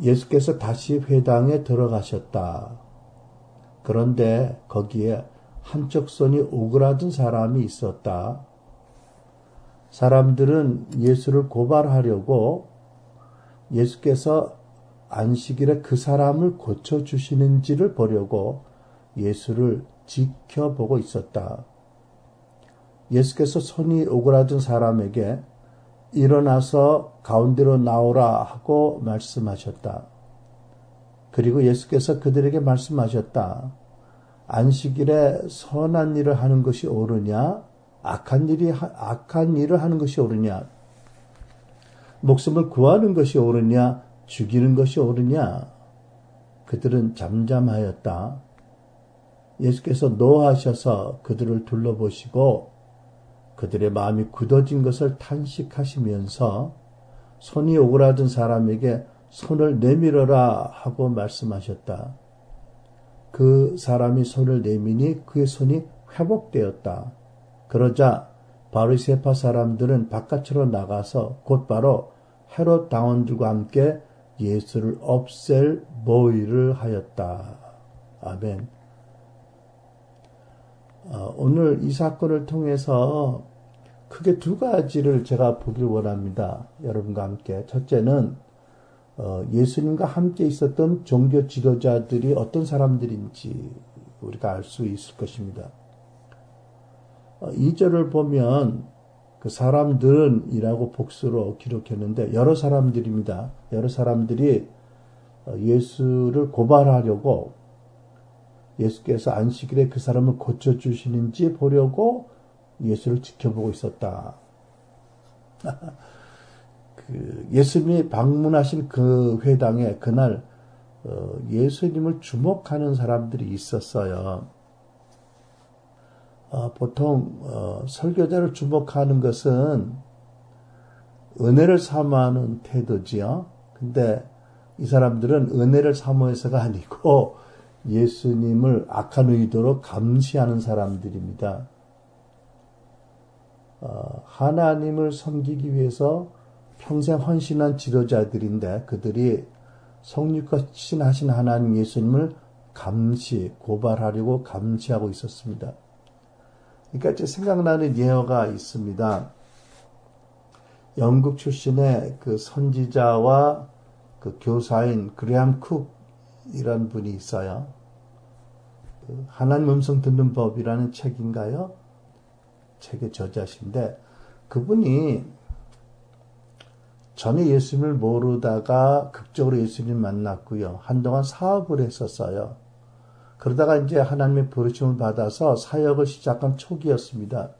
예수께서 다시 회당에 들어가셨다. 그런데 거기에 한쪽 손이 오그라든 사람이 있었다. 사람들은 예수를 고발하려고 예수께서 안식일에 그 사람을 고쳐주시는지를 보려고 예수를 지켜보고 있었다. 예수께서 손이 오그라든 사람에게 일어나서 가운데로 나오라 하고 말씀하셨다. 그리고 예수께서 그들에게 말씀하셨다. 안식일에 선한 일을 하는 것이 옳으냐? 악한 일을 하는 것이 옳으냐? 목숨을 구하는 것이 옳으냐? 죽이는 것이 옳으냐? 그들은 잠잠하였다. 예수께서 노하셔서 그들을 둘러보시고 그들의 마음이 굳어진 것을 탄식하시면서 손이 오그라든 사람에게 손을 내밀어라 하고 말씀하셨다. 그 사람이 손을 내미니 그의 손이 회복되었다. 그러자 바리새파 사람들은 바깥으로 나가서 곧바로 헤롯 당원들과 함께 예수를 없앨 모의를 하였다. 아멘. 오늘 이 사건을 통해서 크게 두 가지를 제가 보길 원합니다. 여러분과 함께. 첫째는 예수님과 함께 있었던 종교 지도자들이 어떤 사람들인지 우리가 알 수 있을 것입니다. 2절을 보면 그 사람들은 이라고 복수로 기록했는데 여러 사람들입니다. 여러 사람들이 예수를 고발하려고 예수께서 안식일에 그 사람을 고쳐주시는지 보려고 예수를 지켜보고 있었다. 예수님이 방문하신 그 회당에 그날 예수님을 주목하는 사람들이 있었어요. 보통 설교자를 주목하는 것은 은혜를 사모하는 태도지요. 근데 이 사람들은 은혜를 사모해서가 아니고 예수님을 악한 의도로 감시하는 사람들입니다. 하나님을 섬기기 위해서 평생 헌신한 지도자들인데 그들이 성육과 신하신 하나님 예수님을 고발하려고 감시하고 있었습니다. 그러니까 제 생각나는 예화가 있습니다. 영국 출신의 그 선지자와 그 교사인 그레함 쿡이라는 분이 있어요. 하나님 음성 듣는 법이라는 책인가요? 책의 저자신데 그분이 전에 예수님을 모르다가 극적으로 예수님을 만났고요. 한동안 사업을 했었어요. 그러다가 이제 하나님의 부르심을 받아서 사역을 시작한 초기였습니다.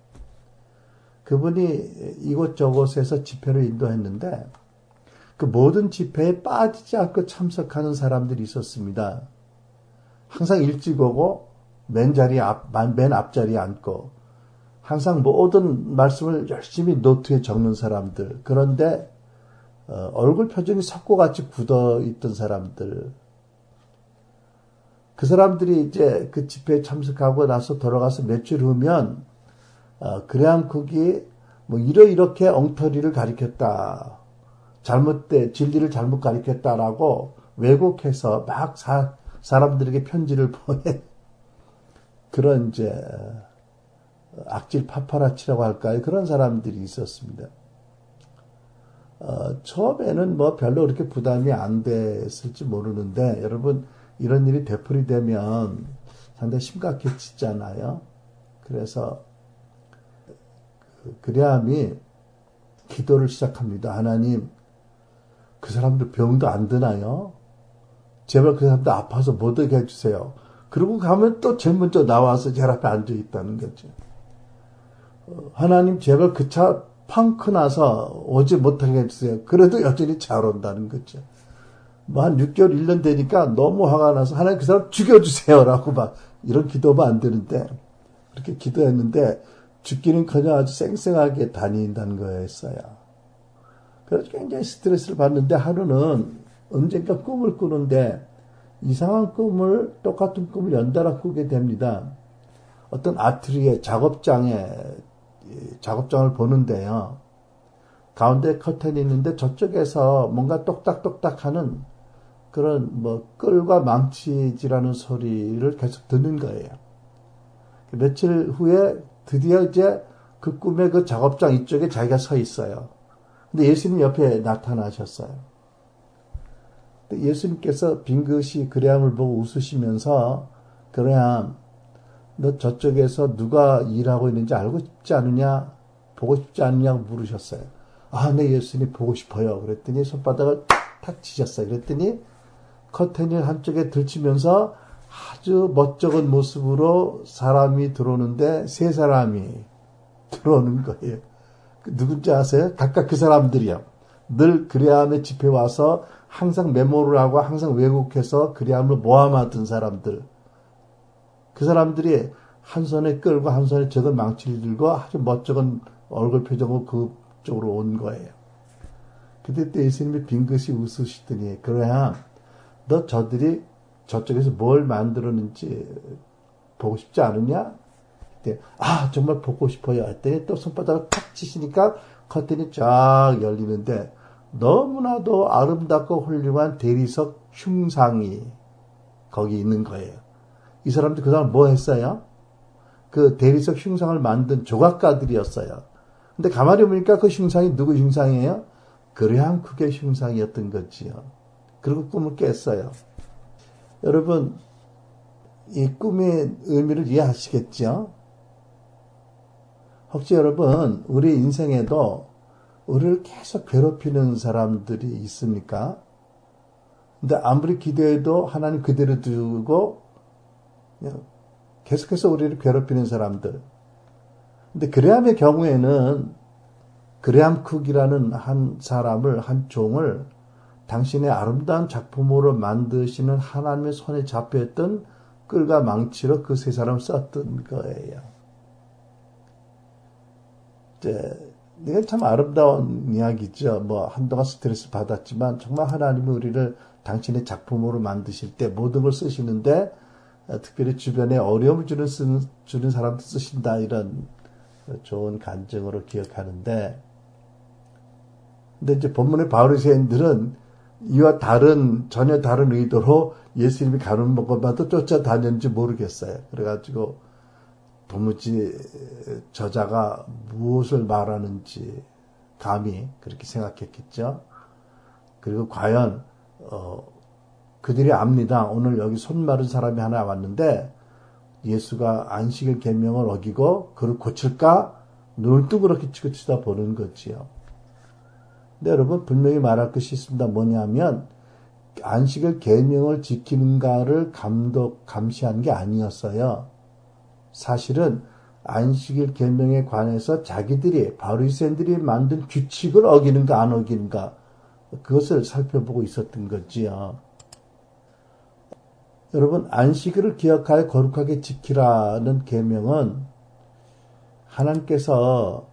그분이 이곳저곳에서 집회를 인도했는데 그 모든 집회에 빠지지 않고 참석하는 사람들이 있었습니다. 항상 일찍 오고 맨 앞자리에 앉고 항상 모든 말씀을 열심히 노트에 적는 사람들. 그런데 얼굴 표정이 석고같이 굳어있던 사람들. 그 사람들이 이제 그 집회에 참석하고 나서 돌아가서 며칠 후면 그레함 쿡이 뭐 이렇게 엉터리를 가리켰다. 진리를 잘못 가리켰다라고 왜곡해서 막 사람들에게 편지를 보내 그런 이제 악질 파파라치라고 할까요? 그런 사람들이 있었습니다. 처음에는 뭐 별로 그렇게 부담이 안 됐을지 모르는데 여러분 이런 일이 되풀이되면 상당히 심각해지잖아요. 그래서 그레함이 기도를 시작합니다. 하나님, 그 사람들 병도 안 드나요? 제발 그 사람들 아파서 못 오게 해주세요. 그러고 가면 또 제일 먼저 나와서 제 앞에 앉아 있다는 거죠. 하나님, 제발 그 차 펑크 나서 오지 못하게 해주세요. 그래도 여전히 잘 온다는 거죠. 뭐 한 6개월, 1년 되니까 너무 화가 나서 하나님 그 사람 죽여주세요라고 막 이런 기도만 안 되는데 그렇게 기도했는데 죽기는커녕 아주 쌩쌩하게 다닌다는 거였어요. 그래서 굉장히 스트레스를 받는데 하루는 언젠가 꿈을 꾸는데 이상한 똑같은 꿈을 연달아 꾸게 됩니다. 어떤 아트리에 작업장을 보는데요. 가운데 커튼이 있는데 저쪽에서 뭔가 똑딱똑딱 하는 그런 끌과 망치질하는 소리를 계속 듣는 거예요. 며칠 후에 드디어 이제 그 꿈의 그 작업장 이쪽에 자기가 서 있어요. 근데 예수님 옆에 나타나셨어요. 근데 예수님께서 빙긋이 그레함을 보고 웃으시면서, 그레함, 너 저쪽에서 누가 일하고 있는지 알고 싶지 않으냐? 보고 싶지 않느냐고 물으셨어요. 아, 네, 예수님 보고 싶어요. 그랬더니 손바닥을 탁 치셨어요. 그랬더니 커튼이 한쪽에 들치면서 아주 멋쩍은 모습으로 사람이 들어오는데 세 사람이 들어오는 거예요. 누군지 아세요? 각각 그 사람들이요. 늘 그레함의 집에 와서 항상 메모를 하고 항상 왜곡해서 그레함을 모함하던 사람들. 그 사람들이 한 손에 끌고 한 손에 적은 망치를 들고 아주 멋쩍은 얼굴 표정으로 그쪽으로 온 거예요. 그때 또 예수님이 빙긋이 웃으시더니, 그래야 너 저들이 저쪽에서 뭘 만들었는지 보고 싶지 않으냐? 그때 아, 정말 보고 싶어요 했더니 또 손바닥을 탁 치시니까 커튼이 쫙 열리는데 너무나도 아름답고 훌륭한 대리석 흉상이 거기 있는 거예요. 이 사람들 그 다음 뭐 했어요? 그 대리석 흉상을 만든 조각가들이었어요. 근데 가만히 보니까 그 흉상이 누구 흉상이에요? 그레함 쿡의 흉상이었던 거지요. 그리고 꿈을 깼어요. 여러분, 이 꿈의 의미를 이해하시겠죠? 혹시 여러분, 우리 인생에도 우리를 계속 괴롭히는 사람들이 있습니까? 근데 아무리 기도해도 하나님 그대로 두고 계속해서 우리를 괴롭히는 사람들. 근데 그레함의 경우에는 그레함 쿡이라는 한 사람을, 한 종을 당신의 아름다운 작품으로 만드시는 하나님의 손에 잡혀있던 끌과 망치로 그 세 사람을 썼던 거예요. 이게 참 아름다운 이야기죠. 한동안 스트레스 받았지만 정말 하나님이 우리를 당신의 작품으로 만드실 때 모든 걸 쓰시는데 특별히 주변에 어려움을 주는 사람도 쓰신다, 이런 좋은 간증으로 기억하는데, 근데 이제 본문의 바리새인들은 이와 전혀 다른 의도로 예수님이 가는 곳마다 쫓아다녔는지 모르겠어요. 그래가지고 도무지 저자가 무엇을 말하는지 감히 그렇게 생각했겠죠. 그리고 과연 그들이 압니다. 오늘 여기 손 마른 사람이 하나 왔는데 예수가 안식일 계명을 어기고 그를 고칠까? 눈을 뜨고 그렇게 쳐다보는 거지요. 근데 여러분, 분명히 말할 것이 있습니다. 뭐냐면 안식일 계명을 지키는가를 감시한 게 아니었어요. 사실은 안식일 계명에 관해서 자기들이, 바리새인들이 만든 규칙을 어기는가 안 어기는가, 그것을 살펴보고 있었던 거지요. 여러분, 안식일을 기억하여 거룩하게 지키라는 계명은 하나님께서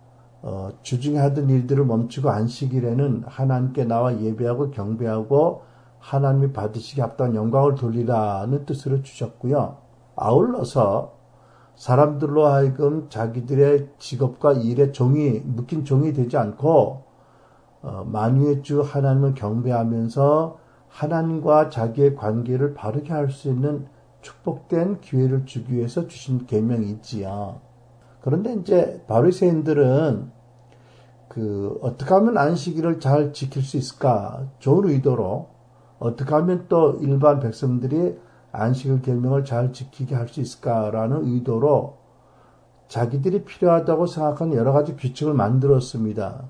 주중에 하던 일들을 멈추고 안식일에는 하나님께 나와 예배하고 경배하고 하나님이 받으시기 합당한 영광을 돌리라는 뜻으로 주셨고요. 아울러서 사람들로 하여금 자기들의 직업과 일에 묶인 종이 되지 않고 만유의 주 하나님을 경배하면서 하나님과 자기의 관계를 바르게 할 수 있는 축복된 기회를 주기 위해서 주신 계명이 있지요. 그런데 이제 바리새인들은 어떻게 하면 안식일을 잘 지킬 수 있을까? 좋은 의도로 어떻게 하면 또 일반 백성들이 안식일 계명을 잘 지키게 할 수 있을까라는 의도로 자기들이 필요하다고 생각하는 여러 가지 규칙을 만들었습니다.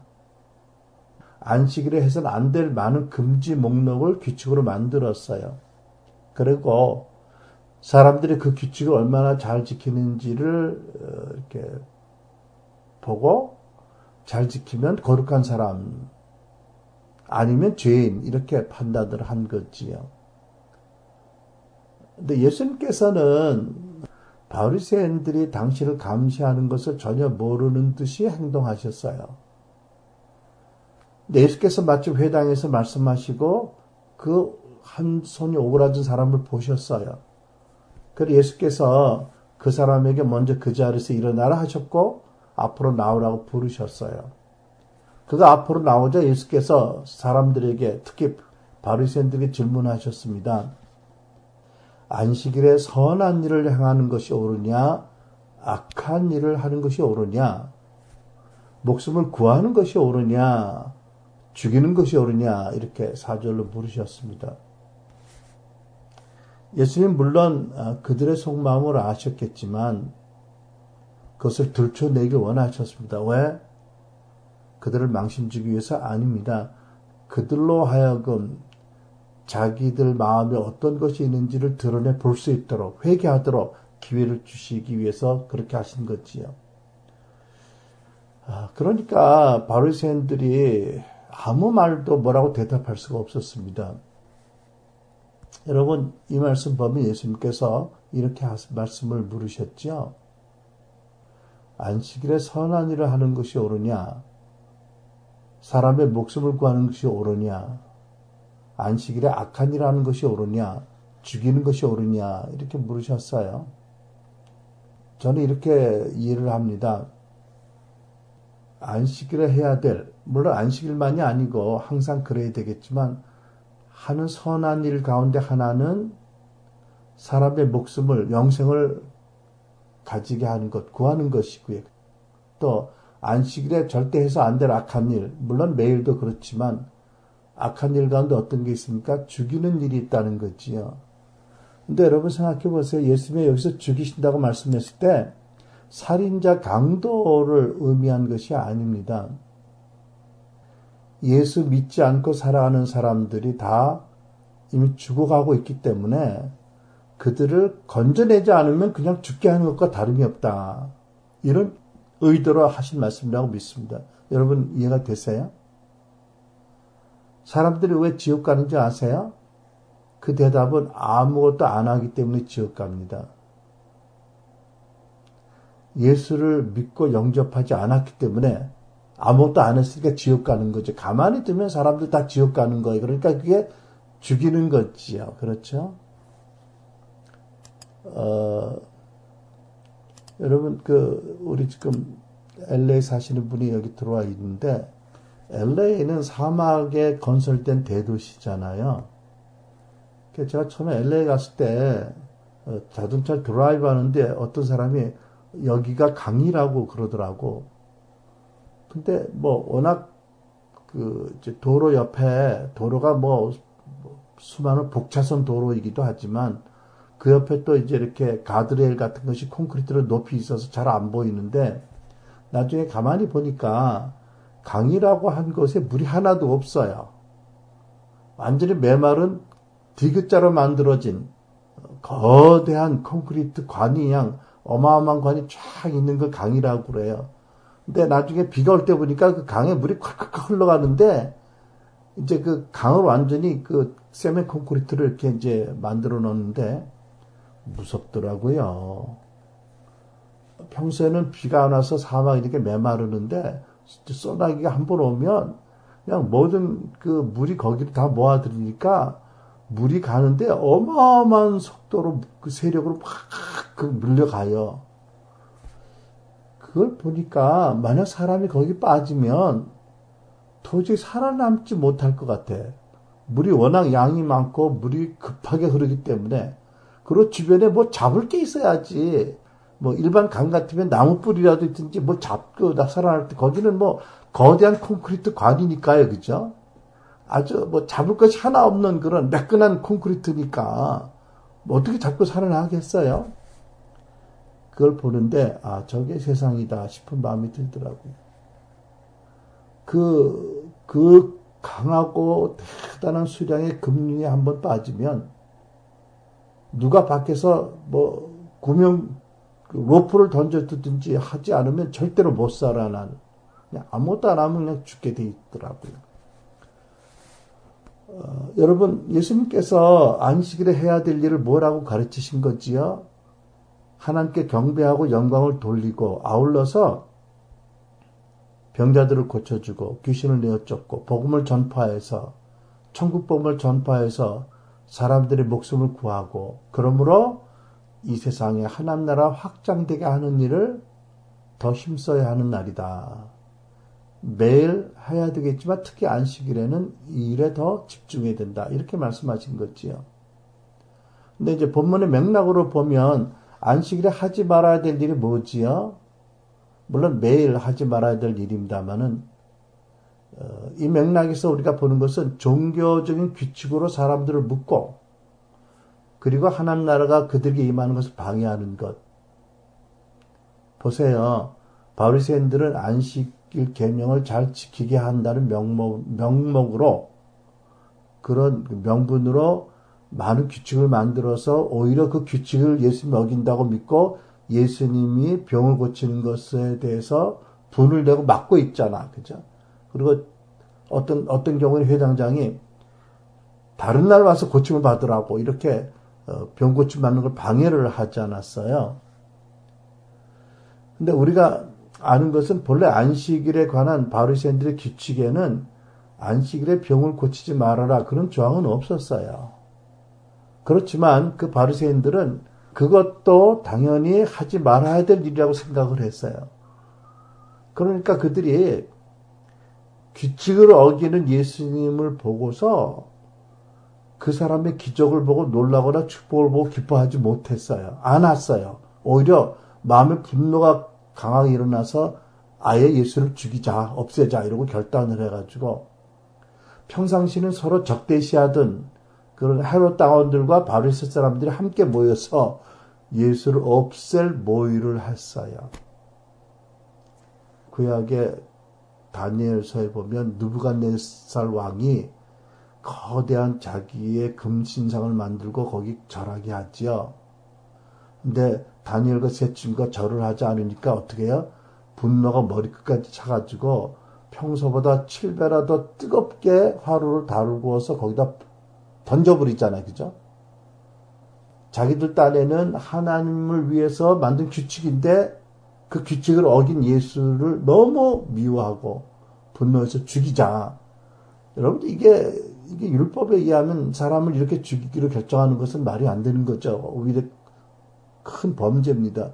안식일에 해서는 안 될 많은 금지 목록을 규칙으로 만들었어요. 그리고 사람들이 그 규칙을 얼마나 잘 지키는지를 이렇게 보고 잘 지키면 거룩한 사람, 아니면 죄인, 이렇게 판단을 한 거지요. 근데 예수님께서는 바리새인들이 당신을 감시하는 것을 전혀 모르는 듯이 행동하셨어요. 근데 예수께서 마침 회당에서 말씀하시고 그 한 손이 오그라진 사람을 보셨어요. 그래서 예수께서 그 사람에게 먼저 그 자리에서 일어나라 하셨고 앞으로 나오라고 부르셨어요. 그가 앞으로 나오자 예수께서 사람들에게, 특히 바리새인들이 질문하셨습니다. 안식일에 선한 일을 행하는 것이 옳으냐, 악한 일을 하는 것이 옳으냐, 목숨을 구하는 것이 옳으냐, 죽이는 것이 옳으냐, 이렇게 4절로 물으셨습니다. 예수님 물론 그들의 속마음을 아셨겠지만 그것을 들춰내길 원하셨습니다. 왜? 그들을 망신주기 위해서 아닙니다. 그들로 하여금 자기들 마음에 어떤 것이 있는지를 드러내 볼 수 있도록, 회개하도록 기회를 주시기 위해서 그렇게 하신 거지요. 그러니까 바리새인들이 아무 말도 뭐라고 대답할 수가 없었습니다. 여러분, 이 말씀 보면 예수님께서 이렇게 말씀을 물으셨죠. 안식일에 선한 일을 하는 것이 옳으냐, 사람의 목숨을 구하는 것이 옳으냐, 안식일에 악한 일을 하는 것이 옳으냐, 죽이는 것이 옳으냐, 이렇게 물으셨어요. 저는 이렇게 이해를 합니다. 안식일에 해야 될, 물론 안식일만이 아니고 항상 그래야 되겠지만 하는 선한 일 가운데 하나는 사람의 목숨을, 영생을 가지게 하는 것, 구하는 것이고요. 또 안식일에 절대 해서 안 될 악한 일, 물론 매일도 그렇지만 악한 일 가운데 어떤 게 있습니까? 죽이는 일이 있다는 거지요. 근데 여러분 생각해 보세요. 예수님이 여기서 죽이신다고 말씀했을 때 살인자 강도를 의미한 것이 아닙니다. 예수 믿지 않고 살아가는 사람들이 다 이미 죽어가고 있기 때문에 그들을 건져내지 않으면 그냥 죽게 하는 것과 다름이 없다. 이런 의도로 하신 말씀이라고 믿습니다. 여러분 이해가 되세요? 사람들이 왜 지옥 가는지 아세요? 그 대답은 아무것도 안 하기 때문에 지옥 갑니다. 예수를 믿고 영접하지 않았기 때문에 아무것도 안 했으니까 지옥 가는 거죠. 가만히 두면 사람들 다 지옥 가는 거예요. 그러니까 그게 죽이는 거지요. 그렇죠? 여러분, 우리 지금 LA 사시는 분이 여기 들어와 있는데, LA는 사막에 건설된 대도시잖아요. 제가 처음에 LA 갔을 때, 자동차 드라이브 하는데 어떤 사람이 여기가 강이라고 그러더라고. 근데 워낙 도로 옆에, 도로가 수많은 복차선 도로이기도 하지만, 그 옆에 또 이제 이렇게 가드레일 같은 것이 콘크리트로 높이 있어서 잘 안 보이는데, 나중에 가만히 보니까 강이라고 한 곳에 물이 하나도 없어요. 완전히 메마른 디귿자로 만들어진 거대한 콘크리트 관이 그냥 어마어마한 관이 쫙 있는 그 강이라고 그래요. 근데 나중에 비가 올 때 보니까 그 강에 물이 콱콱콱 흘러가는데, 이제 그 강을 완전히 세멘 콘크리트를 이렇게 이제 만들어 놓는데, 무섭더라고요. 평소에는 비가 안 와서 사막이 이렇게 메마르는데 소나기가 한 번 오면 그냥 모든 물이 거기를 다 모아들이니까 물이 가는데 어마어마한 속도로 그 세력으로 막 물려가요. 그걸 보니까 만약 사람이 거기 빠지면 도저히 살아남지 못할 것 같아. 물이 워낙 양이 많고 물이 급하게 흐르기 때문에. 그리고 주변에 잡을 게 있어야지. 일반 강 같으면 나무 뿌리라도 있든지 잡고 살아날 때 거기는 거대한 콘크리트 관이니까요. 그죠? 아주 잡을 것이 하나 없는 그런 매끈한 콘크리트니까 어떻게 잡고 살아나겠어요? 그걸 보는데 저게 세상이다 싶은 마음이 들더라고요. 그 강하고 대단한 수량의 금융이 한번 빠지면 누가 밖에서 로프를 던져두든지 하지 않으면 절대로 못 살아, 나는. 그냥 아무것도 안 하면 그냥 죽게 돼 있더라고요. 여러분, 예수님께서 안식일에 해야 될 일을 뭐라고 가르치신 거지요? 하나님께 경배하고 영광을 돌리고, 아울러서 병자들을 고쳐주고, 귀신을 내어쫓고, 복음을 전파해서, 천국 복음을 전파해서 사람들의 목숨을 구하고, 그러므로 이 세상에 하나님 나라 확장되게 하는 일을 더 힘써야 하는 날이다. 매일 해야 되겠지만 특히 안식일에는 이 일에 더 집중해야 된다. 이렇게 말씀하신 거지요. 근데 이제 본문의 맥락으로 보면 안식일에 하지 말아야 될 일이 뭐지요? 물론 매일 하지 말아야 될 일입니다만은 이 맥락에서 우리가 보는 것은 종교적인 규칙으로 사람들을 묶고 그리고 하나님 나라가 그들에게 임하는 것을 방해하는 것. 보세요. 바리새인들은 안식일 계명을 잘 지키게 한다는 명목으로 그런 명분으로 많은 규칙을 만들어서 오히려 그 규칙을 예수님이 어긴다고 믿고 예수님이 병을 고치는 것에 대해서 분을 내고 막고 있잖아. 그죠? 그리고 어떤 경우는 회장장이 다른 날 와서 고침을 받으라고 이렇게 병 고침 받는 걸 방해를 하지 않았어요. 근데 우리가 아는 것은 본래 안식일에 관한 바리새인들의 규칙에는 안식일에 병을 고치지 말아라 그런 조항은 없었어요. 그렇지만 그 바리새인들은 그것도 당연히 하지 말아야 될 일이라고 생각을 했어요. 그러니까 그들이 규칙을 어기는 예수님을 보고서 그 사람의 기적을 보고 놀라거나 축복을 보고 기뻐하지 못했어요. 안 왔어요. 오히려 마음의 분노가 강하게 일어나서 아예 예수를 죽이자, 없애자 이러고 결단을 해가지고 평상시는 서로 적대시하던 그런 헤롯 당원들과 바리새 사람들이 함께 모여서 예수를 없앨 모의를 했어요. 구약의 다니엘서에 보면 느부갓네살 왕이 거대한 자기의 금신상을 만들고 거기 절하게 하지요. 근데 다니엘과 세 친구가 절을 하지 않으니까 어떻게 해요? 분노가 머리끝까지 차가지고 평소보다 7배나 더 뜨겁게 화로를 다루고서 거기다 던져버리잖아요. 그죠? 자기들 딴에는 하나님을 위해서 만든 규칙인데 그 규칙을 어긴 예수를 너무 미워하고 분노해서 죽이자. 여러분들 이게 율법에 의하면 사람을 이렇게 죽이기로 결정하는 것은 말이 안 되는 거죠. 오히려 큰 범죄입니다.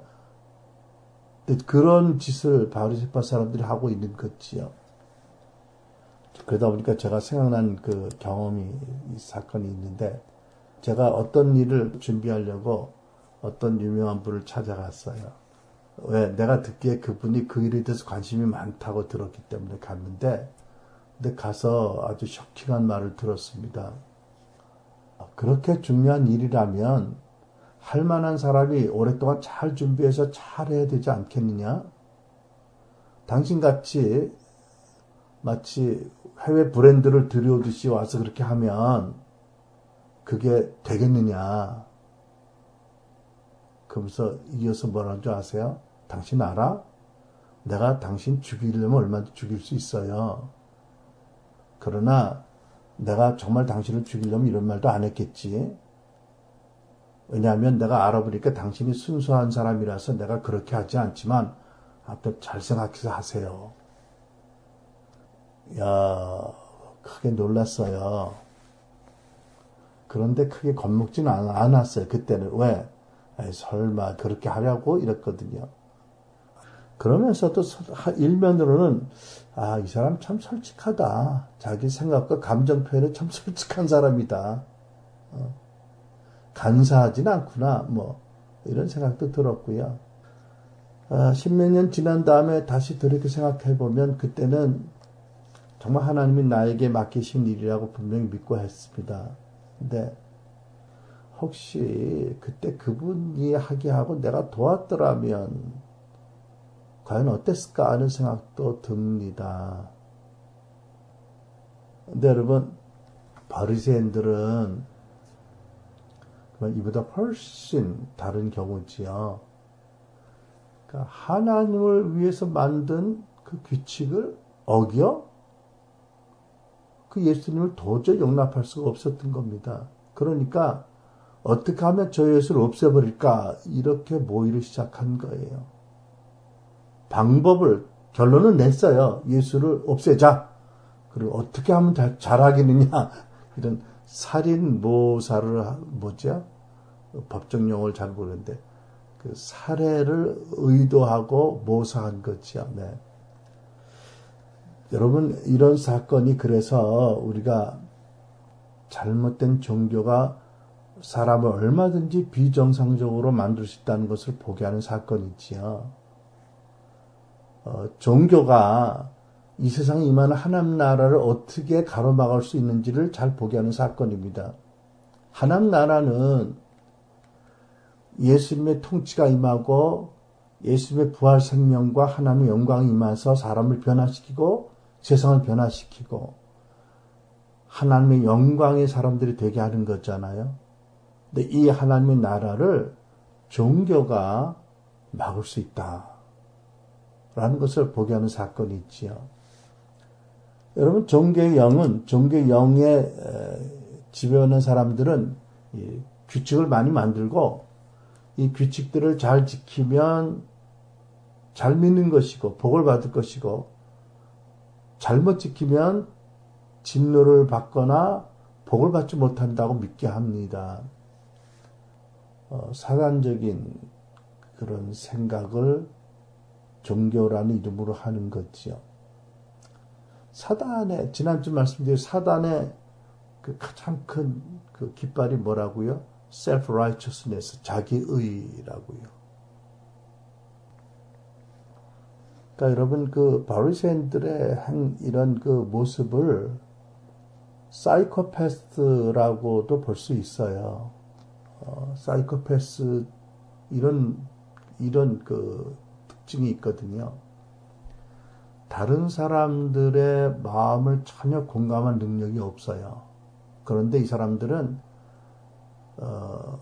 근데 그런 짓을 바리새파 사람들이 하고 있는 거지요. 그러다 보니까 제가 생각난 그 경험이, 이 사건이 있는데, 제가 어떤 일을 준비하려고 어떤 유명한 분을 찾아갔어요. 왜? 내가 듣기에 그분이 그 일에 대해서 관심이 많다고 들었기 때문에 갔는데, 근데 가서 아주 쇼킹한 말을 들었습니다. 그렇게 중요한 일이라면 할 만한 사람이 오랫동안 잘 준비해서 잘 해야 되지 않겠느냐? 당신같이 마치 해외 브랜드를 들여오듯이 와서 그렇게 하면 그게 되겠느냐? 그러면서 이어서 뭐라는 줄 아세요? 당신 알아? 내가 당신 죽이려면 얼마든지 죽일 수 있어요. 그러나 내가 정말 당신을 죽이려면 이런 말도 안 했겠지. 왜냐하면 내가 알아보니까 당신이 순수한 사람이라서 내가 그렇게 하지 않지만 아무튼 잘 생각해서 하세요. 야, 크게 놀랐어요. 그런데 크게 겁먹지는 않았어요. 그때는. 왜? 설마 그렇게 하려고 이랬거든요. 그러면서도 일면으로는 이 사람 참 솔직하다. 자기 생각과 감정 표현에 참 솔직한 사람이다. 간사하진 않구나. 이런 생각도 들었고요. 십몇 년 지난 다음에 다시 돌이켜 생각해보면 그때는 정말 하나님이 나에게 맡기신 일이라고 분명히 믿고 했습니다. 근데 혹시 그때 그분이 하게 하고 내가 도왔더라면 과연 어땠을까 하는 생각도 듭니다. 근데 여러분, 바리새인들은 이보다 훨씬 다른 경우지요. 그러니까 하나님을 위해서 만든 그 규칙을 어겨 그 예수님을 도저히 용납할 수가 없었던 겁니다. 그러니까 어떻게 하면 저 예수를 없애버릴까 이렇게 모의를 시작한 거예요. 결론은 냈어요. 예수를 없애자. 그리고 어떻게 하면 잘하겠느냐. 이런 살인 모사를, 법정 용어를 잘 모르는데, 그 살해를 의도하고 모사한 거지요. 네. 여러분, 이런 사건이 그래서 우리가 잘못된 종교가 사람을 얼마든지 비정상적으로 만들 수 있다는 것을 보게 하는 사건이지요. 종교가 이 세상에 임하는 하나님 나라를 어떻게 가로막을 수 있는지를 잘 보게 하는 사건입니다. 하나님 나라는 예수님의 통치가 임하고 예수님의 부활 생명과 하나님의 영광이 임해서 사람을 변화시키고 세상을 변화시키고 하나님의 영광의 사람들이 되게 하는 거잖아요. 근데 이 하나님의 나라를 종교가 막을 수 있다라는 것을 보게 하는 사건이 있지요. 여러분, 종교의 영은, 종교의 영에 지배하는 사람들은 규칙을 많이 만들고 이 규칙들을 잘 지키면 잘 믿는 것이고 복을 받을 것이고 잘못 지키면 진노를 받거나 복을 받지 못한다고 믿게 합니다. 사단적인 그런 생각을 종교라는 이름으로 하는 거지요. 사단의, 지난주 말씀드린 사단의 그 가장 큰 그 깃발이 뭐라고요? self-righteousness, 자기의라고요. 그러니까 여러분, 그 바리새인들의 이런 그 모습을 사이코패스라고도 볼 수 있어요. 사이코패스 이런 그 특징이 있거든요. 다른 사람들의 마음을 전혀 공감할 능력이 없어요. 그런데 이 사람들은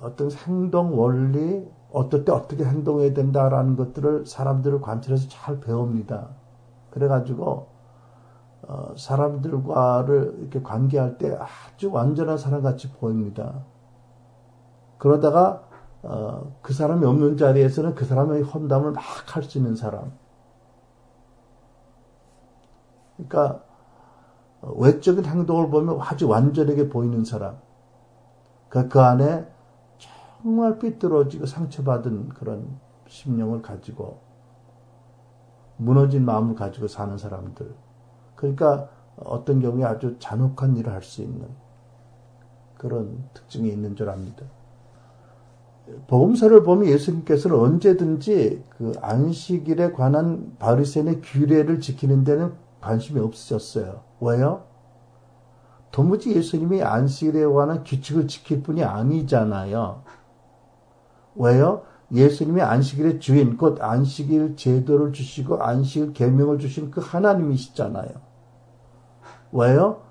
어떤 행동 원리, 어떨 때 어떻게 행동해야 된다라는 것들을 사람들을 관찰해서 잘 배웁니다. 그래가지고 사람들과를 이렇게 관계할 때 아주 완전한 사람같이 보입니다. 그러다가 그 사람이 없는 자리에서는 그 사람의 험담을 막 할 수 있는 사람. 그러니까 외적인 행동을 보면 아주 완전하게 보이는 사람. 그 안에 정말 삐뚤어지고 상처받은 그런 심령을 가지고 무너진 마음을 가지고 사는 사람들. 그러니까 어떤 경우에 아주 잔혹한 일을 할 수 있는 그런 특징이 있는 줄 압니다. 복음서를 보면 예수님께서는 언제든지 그 안식일에 관한 바리새인의 규례를 지키는 데는 관심이 없으셨어요. 왜요? 도무지 예수님이 안식일에 관한 규칙을 지킬 뿐이 아니잖아요. 왜요? 예수님이 안식일의 주인, 곧 안식일 제도를 주시고 안식일 계명을 주신 그 하나님이시잖아요. 왜요?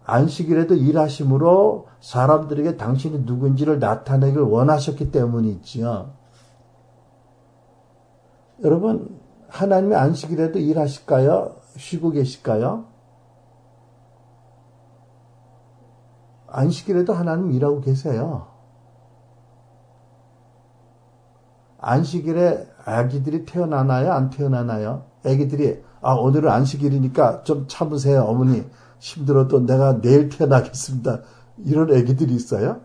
안식일에도 일하심으로 사람들에게 당신이 누구인지를 나타내길 원하셨기 때문이지요. 여러분, 하나님이 안식일에도 일하실까요? 쉬고 계실까요? 안식일에도 하나님 일하고 계세요. 안식일에 아기들이 태어나나요? 안 태어나나요? 아기들이 오늘은 안식일이니까 좀 참으세요. 어머니 힘들어도 내가 내일 태어나겠습니다. 이런 아기들이 있어요?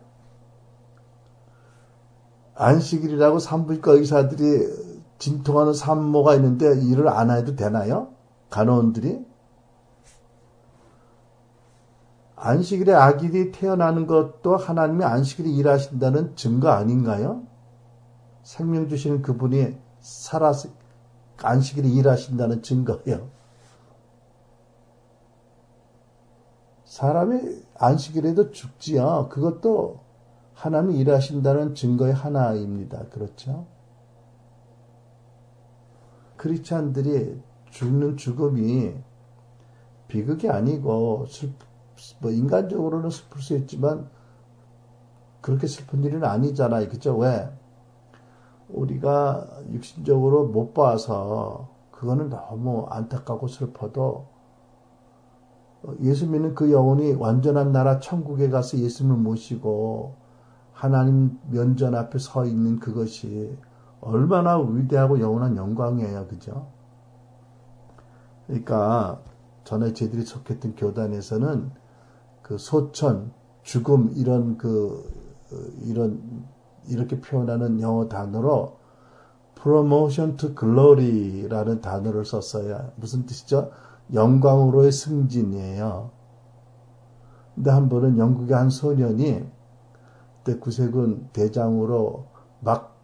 안식일이라고 산부인과 의사들이 진통하는 산모가 있는데 일을 안 해도 되나요? 간호원들이? 안식일에 아기들이 태어나는 것도 하나님이 안식일에 일하신다는 증거 아닌가요? 생명 주시는 그분이 살아서 안식일에 일하신다는 증거예요. 사람이 안식일에도 죽지요. 그것도 하나님이 일하신다는 증거의 하나입니다. 그렇죠? 크리스찬들이 죽는 죽음이 비극이 아니고 인간적으로는 슬플 수 있지만 그렇게 슬픈 일은 아니잖아요. 그죠? 왜? 우리가 육신적으로 못 봐서 그거는 너무 안타깝고 슬퍼도 예수 믿는 그 영혼이 완전한 나라 천국에 가서 예수님을 모시고 하나님 면전 앞에 서 있는 그것이 얼마나 위대하고 영원한 영광이에요. 그죠? 그러니까 전에 저희들이 속했던 교단에서는 그 소천, 죽음 이렇게 표현하는 영어 단어로 promotion to glory라는 단어를 썼어요. 무슨 뜻이죠? 영광으로의 승진이에요. 근데 한 번은 영국의 한 소년이 그때 구세군 대장으로 막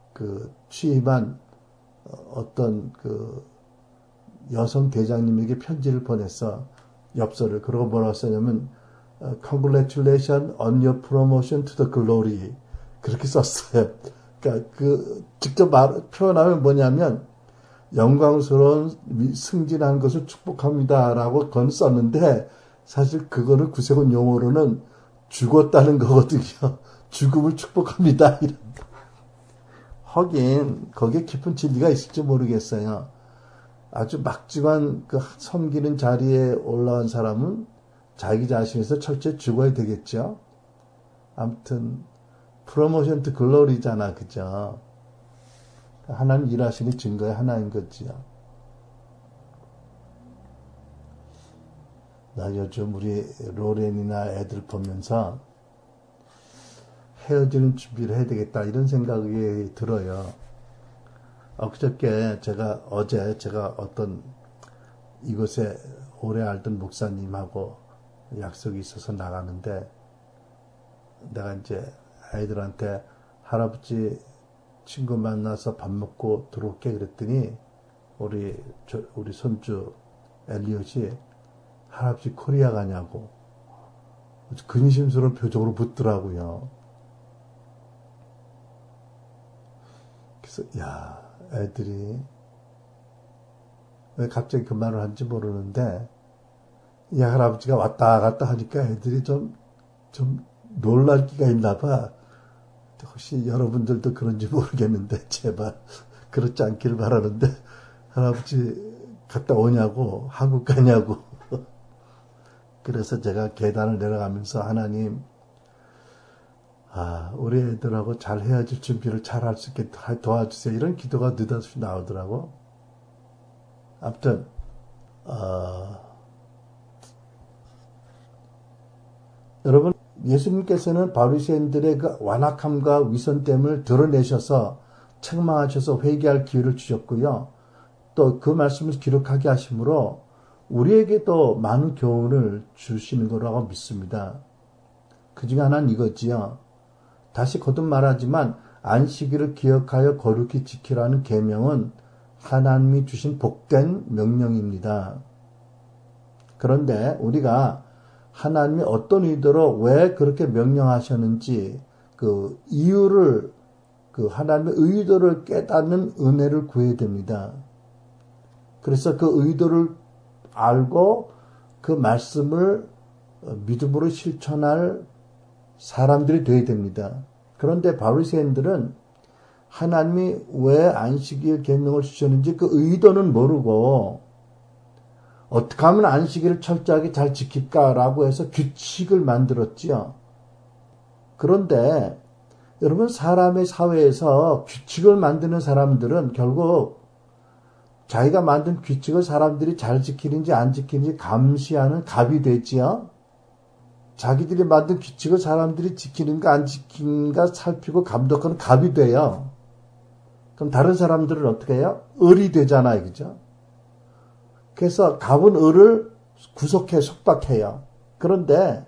취임한 어떤 여성 대장님에게 편지를 보냈어. 엽서를. 그러고 뭐라고 썼냐면 Congratulations on your promotion to the glory. 그렇게 썼어요. 그러니까 직접 표현하면 뭐냐면 영광스러운 승진한 것을 축복합니다라고 건 썼는데 사실 그거를 구세군 용어로는 죽었다는 거거든요. 죽음을 축복합니다. 이런. 하긴 거기에 깊은 진리가 있을지 모르겠어요. 아주 막중한 섬기는 자리에 올라온 사람은 자기 자신에서 철저히 죽어야 되겠죠. 아무튼 프로모션 투 글로리잖아, 그죠? 하나님 일하시는 증거의 하나인 거지요. 나 요즘 우리 로렌이나 애들 보면서 헤어지는 준비를 해야 되겠다 이런 생각이 들어요. 그저께 어제 제가 어떤 이곳에 오래 알던 목사님하고 약속이 있어서 나가는데 내가 이제 아이들한테 할아버지 친구 만나서 밥 먹고 들어올게 그랬더니 우리 손주 엘리엇이 할아버지 코리아 가냐고 근심스러운 표정으로 묻더라고요. 그래서 야 애들이 왜 갑자기 그 말을 한지 모르는데 이 할아버지가 왔다 갔다 하니까 애들이 좀 놀랄 기가 있나 봐. 혹시 여러분들도 그런지 모르겠는데 제발 그렇지 않기를 바라는데 할아버지 갔다 오냐고 한국 가냐고. 그래서 제가 계단을 내려가면서 하나님 우리 애들하고 잘 헤어질 준비를 잘 할 수 있게 도와주세요. 이런 기도가 느닷없이 나오더라고. 아무튼 여러분 예수님께서는 바리새인들의 그 완악함과 위선됨을 드러내셔서 책망하셔서 회개할 기회를 주셨고요. 또 그 말씀을 기록하게 하심으로 우리에게도 많은 교훈을 주시는 거라고 믿습니다. 그 중에 하나는 이거지요. 다시 거듭 말하지만 안식일을 기억하여 거룩히 지키라는 계명은 하나님이 주신 복된 명령입니다. 그런데 우리가 하나님이 어떤 의도로 왜 그렇게 명령하셨는지 그 이유를 하나님의 의도를 깨닫는 은혜를 구해야 됩니다. 그래서 그 의도를 알고 그 말씀을 믿음으로 실천할 사람들이 되어야 됩니다. 그런데 바리새인들은 하나님이 왜 안식일 계명을 주셨는지 그 의도는 모르고 어떻게 하면 안식일을 철저하게 잘 지킬까라고 해서 규칙을 만들었지요. 그런데 여러분 사람의 사회에서 규칙을 만드는 사람들은 결국 자기가 만든 규칙을 사람들이 잘 지키는지 안 지키는지 감시하는 갑이 되지요. 자기들이 만든 규칙을 사람들이 지키는가 안 지키는가 살피고 감독하는 갑이 돼요. 그럼 다른 사람들은 어떻게 해요? 을이 되잖아요. 그죠? 그래서 갑은 을을 구속해 속박해요. 그런데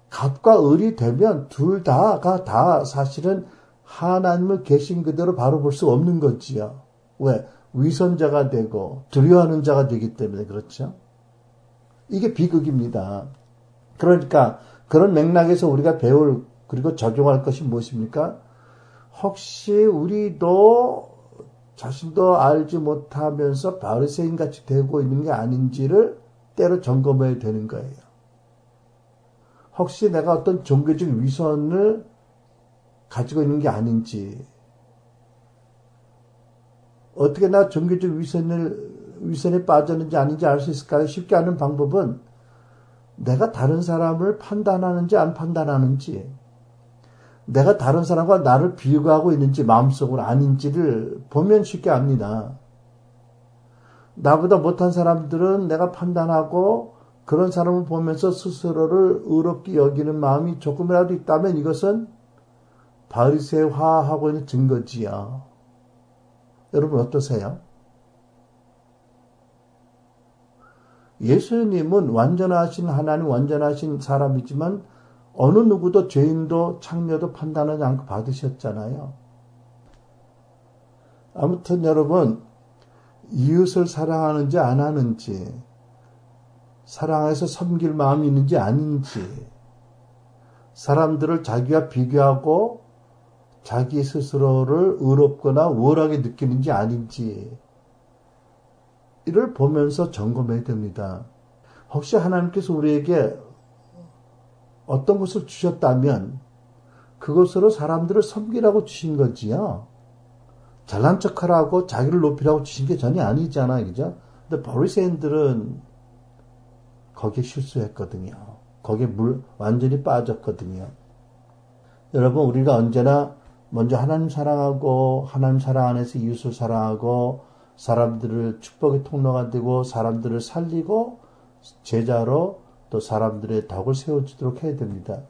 갑과 을이 되면 둘 다가 다 사실은 하나님을 계신 그대로 바로 볼 수 없는 거지요. 왜? 위선자가 되고 두려워하는 자가 되기 때문에 그렇죠. 이게 비극입니다. 그러니까 그런 맥락에서 우리가 배울 그리고 적용할 것이 무엇입니까? 혹시 우리도 자신도 알지 못하면서 바리새인같이 되고 있는 게 아닌지를 때로 점검해야 되는 거예요. 혹시 내가 어떤 종교적 위선을 가지고 있는 게 아닌지, 어떻게 나 종교적 위선에 빠졌는지 아닌지 알 수 있을까요? 쉽게 아는 방법은 내가 다른 사람을 판단하는지 안 판단하는지, 내가 다른 사람과 나를 비교하고 있는지 마음속으로 아닌지를 보면 쉽게 압니다. 나보다 못한 사람들은 내가 판단하고 그런 사람을 보면서 스스로를 의롭게 여기는 마음이 조금이라도 있다면 이것은 바리새화하고 있는 증거지요. 여러분 어떠세요? 예수님은 완전하신 하나님, 완전하신 사람이지만 어느 누구도 죄인도 창녀도 판단하지 않고 받으셨잖아요. 아무튼 여러분, 이웃을 사랑하는지 안 하는지, 사랑해서 섬길 마음이 있는지 아닌지, 사람들을 자기와 비교하고 자기 스스로를 의롭거나 우월하게 느끼는지 아닌지 이를 보면서 점검해야 됩니다. 혹시 하나님께서 우리에게 어떤 것을 주셨다면 그것으로 사람들을 섬기라고 주신 거지요. 잘난 척하라고 자기를 높이라고 주신 게 전혀 아니잖아요. 그죠? 근데 바리새인들은 거기에 실수했거든요. 거기에 완전히 빠졌거든요. 여러분, 우리가 언제나 먼저 하나님 사랑하고 하나님 사랑 안에서 이웃을 사랑하고 사람들을 축복의 통로가 되고 사람들을 살리고 제자로 또 사람들의 덕을 세워주도록 해야 됩니다.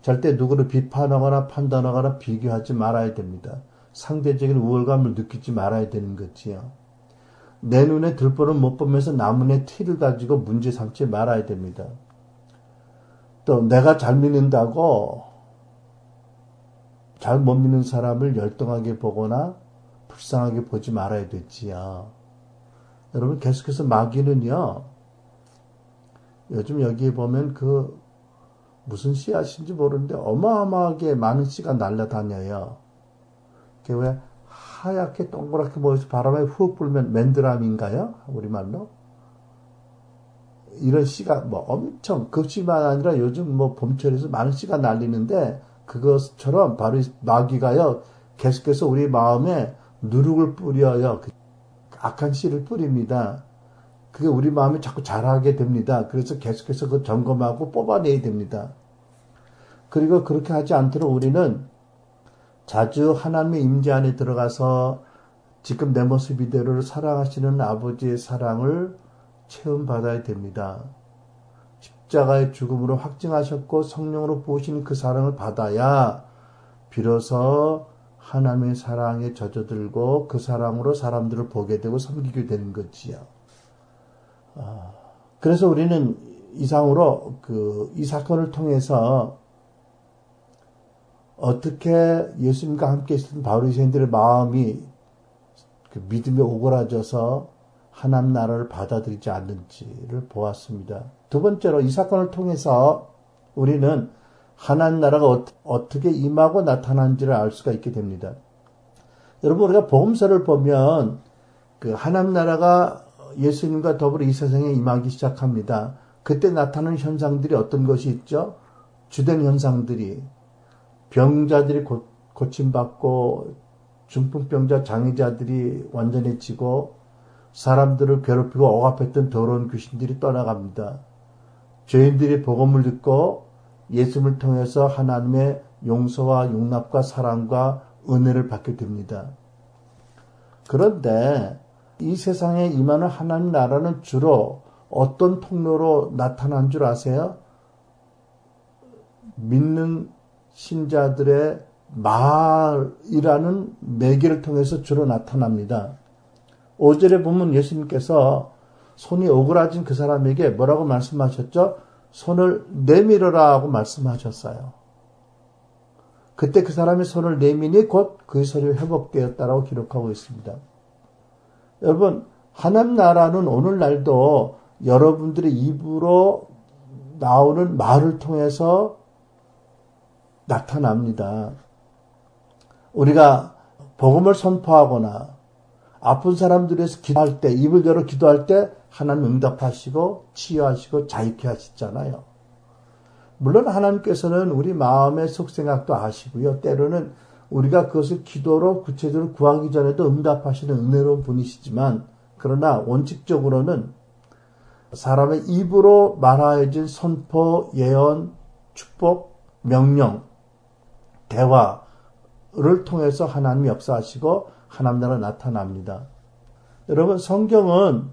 절대 누구를 비판하거나 판단하거나 비교하지 말아야 됩니다. 상대적인 우월감을 느끼지 말아야 되는 거지요. 내 눈에 들보를 못 보면서 남의 티를 가지고 문제 삼지 말아야 됩니다. 또 내가 잘 믿는다고 잘 못 믿는 사람을 열등하게 보거나 불쌍하게 보지 말아야 되지요. 여러분, 계속해서 마귀는요, 요즘 여기에 보면 무슨 씨앗인지 모르는데 어마어마하게 많은 씨가 날아다녀요. 그게 왜 하얗게 동그랗게 모여서 바람에 훅 불면 맨드람인가요? 우리말로? 이런 씨가 엄청 급씨만 아니라 요즘 봄철에서 많은 씨가 날리는데 그것처럼 바로 마귀가요, 계속해서 우리 마음에 누룩을 뿌려요. 악한 씨를 뿌립니다. 그게 우리 마음에 자꾸 자라게 됩니다. 그래서 계속해서 그 점검하고 뽑아내야 됩니다. 그리고 그렇게 하지 않도록 우리는 자주 하나님의 임재 안에 들어가서 지금 내 모습 이대로를 사랑하시는 아버지의 사랑을 체험받아야 됩니다. 십자가의 죽음으로 확증하셨고 성령으로 부으신 그 사랑을 받아야 비로소 하나님의 사랑에 젖어들고 그 사랑으로 사람들을 보게 되고 섬기게 되는 거지요. 그래서 우리는 이상으로 이 사건을 통해서 어떻게 예수님과 함께 있었던 바리새인들의 마음이 믿음에 오그라져서 하나님 나라를 받아들이지 않는지를 보았습니다. 두 번째로 이 사건을 통해서 우리는 하나님 나라가 어떻게 임하고 나타난지를 알 수가 있게 됩니다. 여러분, 우리가 복음서를 보면 하나님 나라가 예수님과 더불어 이 세상에 임하기 시작합니다. 그때 나타나는 현상들이 어떤 것이 있죠? 주된 현상들이 병자들이 고침받고 중풍병자 장애자들이 완전해지고 사람들을 괴롭히고 억압했던 더러운 귀신들이 떠나갑니다. 죄인들이 복음을 듣고 예수님을 통해서 하나님의 용서와 용납과 사랑과 은혜를 받게 됩니다. 그런데 이 세상에 임하는 하나님 나라는 주로 어떤 통로로 나타난 줄 아세요? 믿는 신자들의 말이라는 매개를 통해서 주로 나타납니다. 5절에 보면 예수님께서 손이 오그라진 그 사람에게 뭐라고 말씀하셨죠? 손을 내밀어라 하고 말씀하셨어요. 그때 그 사람이 손을 내미니 곧 그 소리 회복되었다라고 기록하고 있습니다. 여러분, 하나님 나라는 오늘날도 여러분들의 입으로 나오는 말을 통해서 나타납니다. 우리가 복음을 선포하거나 아픈 사람들을 위해서 기도할 때, 입을 열어 기도할 때 하나님 응답하시고 치유하시고 자유케 하시잖아요. 물론 하나님께서는 우리 마음의 속생각도 아시고요. 때로는 우리가 그것을 기도로 구체적으로 구하기 전에도 응답하시는 은혜로운 분이시지만, 그러나 원칙적으로는 사람의 입으로 말하여진 선포, 예언, 축복, 명령, 대화를 통해서 하나님이 역사하시고 하나님 나라가 나타납니다. 여러분, 성경은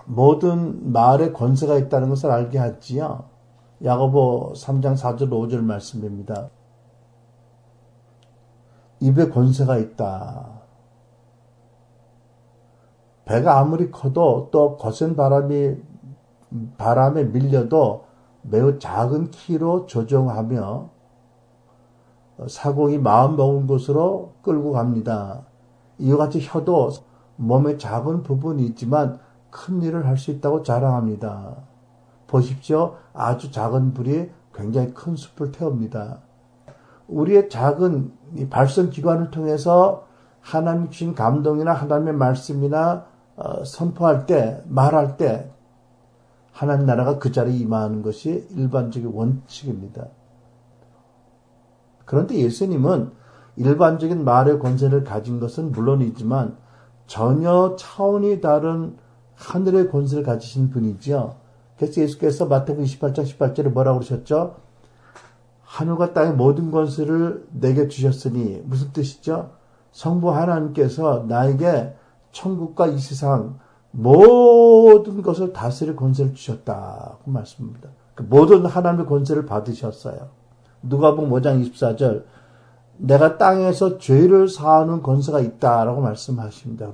모든 말에 권세가 있다는 것을 알게 하지요. 야고보 3장 4절 5절 말씀입니다. 입에 권세가 있다. 배가 아무리 커도 또 거센 바람에 밀려도 매우 작은 키로 조종하며 사공이 마음 먹은 곳으로 끌고 갑니다. 이와 같이 혀도 몸의 작은 부분이 있지만 큰 일을 할 수 있다고 자랑합니다. 보십시오. 아주 작은 불이 굉장히 큰 숲을 태웁니다. 우리의 작은 발성기관을 통해서 하나님 주신 감동이나 하나님의 말씀이나 선포할 때, 말할 때 하나님 나라가 그 자리에 임하는 것이 일반적인 원칙입니다. 그런데 예수님은 일반적인 말의 권세를 가진 것은 물론이지만 전혀 차원이 다른 하늘의 권세를 가지신 분이지요. 그래서 예수께서 마태복음 28장 18절에 뭐라고 그러셨죠? 하늘과 땅의 모든 권세를 내게 주셨으니 무슨 뜻이죠? 성부 하나님께서 나에게 천국과 이 세상 모든 것을 다스릴 권세를 주셨다고 말씀합니다. 그 모든 하나님의 권세를 받으셨어요. 누가복음 5장 24절 내가 땅에서 죄를 사하는 권세가 있다라고 말씀하십니다.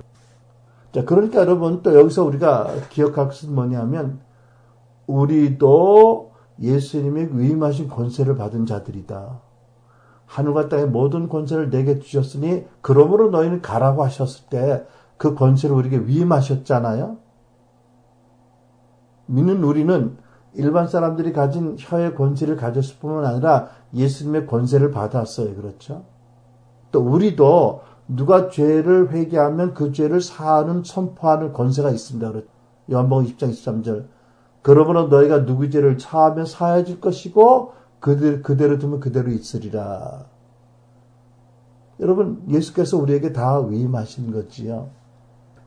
자, 그러니까 여러분 또 여기서 우리가 기억할 것은 뭐냐면 우리도 예수님이 위임하신 권세를 받은 자들이다. 하늘과 땅의 모든 권세를 내게 주셨으니 그러므로 너희는 가라고 하셨을 때 그 권세를 우리에게 위임하셨잖아요. 믿는 우리는 일반 사람들이 가진 혀의 권세를 가졌을 뿐만 아니라 예수님의 권세를 받았어요. 그렇죠? 또 우리도 누가 죄를 회개하면 그 죄를 사하는 선포하는 권세가 있습니다. 요한복음 10장 23절 그러므로 너희가 누구 죄를 사하면 사해질 것이고 그대로 두면 그대로 있으리라. 여러분 예수께서 우리에게 다 위임하신 거지요.